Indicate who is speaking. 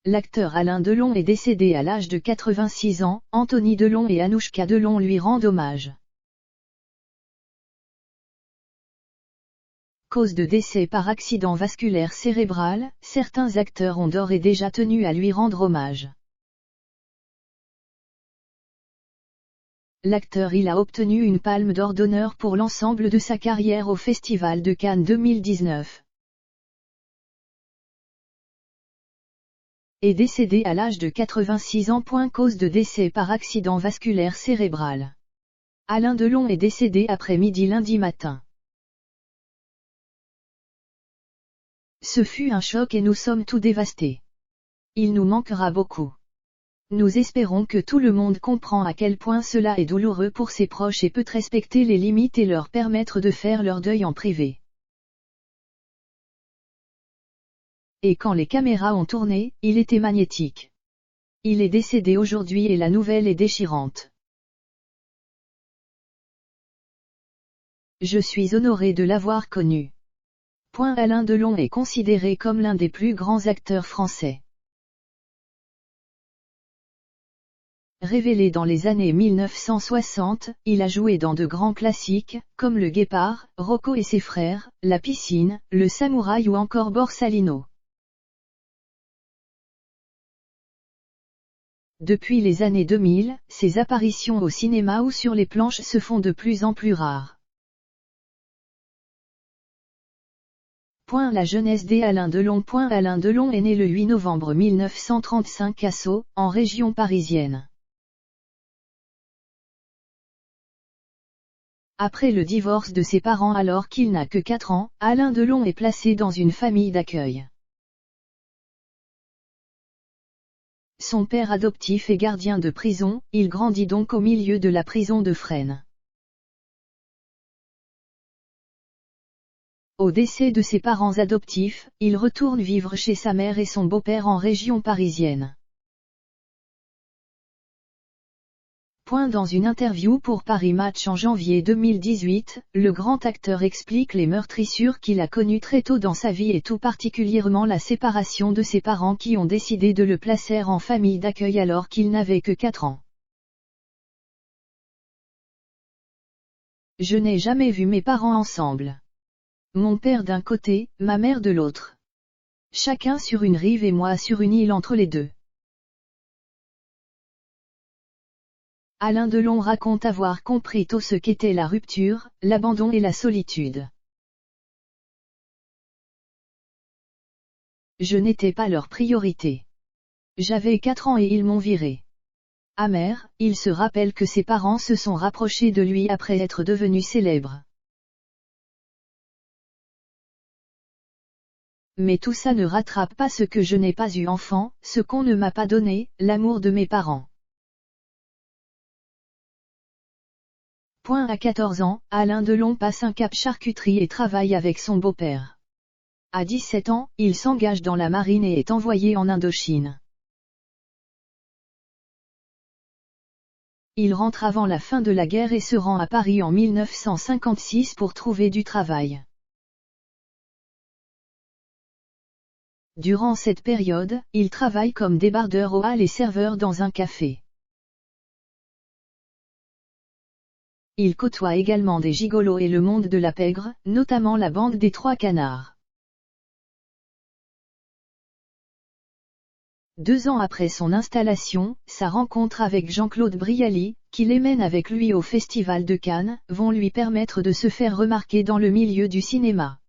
Speaker 1: L'acteur Alain Delon est décédé à l'âge de 86 ans, Anthony Delon et Anouchka Delon lui rendent hommage. Cause de décès par accident vasculaire cérébral, certains acteurs ont d'ores et déjà tenu à lui rendre hommage. L'acteur a obtenu une palme d'or d'honneur pour l'ensemble de sa carrière au Festival de Cannes 2019. Est décédé à l'âge de 86 ans. Cause de décès par accident vasculaire cérébral. Alain Delon est décédé après-midi lundi matin. Ce fut un choc et nous sommes tous dévastés. Il nous manquera beaucoup. Nous espérons que tout le monde comprend à quel point cela est douloureux pour ses proches et peut respecter les limites et leur permettre de faire leur deuil en privé. Et quand les caméras ont tourné, il était magnétique. Il est décédé aujourd'hui et la nouvelle est déchirante. Je suis honoré de l'avoir connu. Alain Delon est considéré comme l'un des plus grands acteurs français. Révélé dans les années 1960, il a joué dans de grands classiques, comme Le Guépard, Rocco et ses frères, La Piscine, Le Samouraï ou encore Borsalino. Depuis les années 2000, ses apparitions au cinéma ou sur les planches se font de plus en plus rares. La jeunesse d'Alain Delon. Alain Delon est né le 8 novembre 1935 à Sceaux, en région parisienne. Après le divorce de ses parents alors qu'il n'a que 4 ans, Alain Delon est placé dans une famille d'accueil. Son père adoptif est gardien de prison, il grandit donc au milieu de la prison de Fresnes. Au décès de ses parents adoptifs, il retourne vivre chez sa mère et son beau-père en région parisienne. Dans une interview pour Paris Match en janvier 2018, le grand acteur explique les meurtrissures qu'il a connues très tôt dans sa vie et tout particulièrement la séparation de ses parents qui ont décidé de le placer en famille d'accueil alors qu'il n'avait que 4 ans. Je n'ai jamais vu mes parents ensemble. Mon père d'un côté, ma mère de l'autre. Chacun sur une rive et moi sur une île entre les deux. Alain Delon raconte avoir compris tôt ce qu'était la rupture, l'abandon et la solitude. Je n'étais pas leur priorité. J'avais 4 ans et ils m'ont viré. Amer, il se rappelle que ses parents se sont rapprochés de lui après être devenus célèbres. Mais tout ça ne rattrape pas ce que je n'ai pas eu enfant, ce qu'on ne m'a pas donné, l'amour de mes parents. À 14 ans, Alain Delon passe un cap charcuterie et travaille avec son beau-père. À 17 ans, il s'engage dans la marine et est envoyé en Indochine. Il rentre avant la fin de la guerre et se rend à Paris en 1956 pour trouver du travail. Durant cette période, il travaille comme débardeur aux halles et serveur dans un café. Il côtoie également des gigolos et le monde de la pègre, notamment la bande des Trois Canards. 2 ans après son installation, sa rencontre avec Jean-Claude Brialy, qui l'emmène avec lui au Festival de Cannes, vont lui permettre de se faire remarquer dans le milieu du cinéma.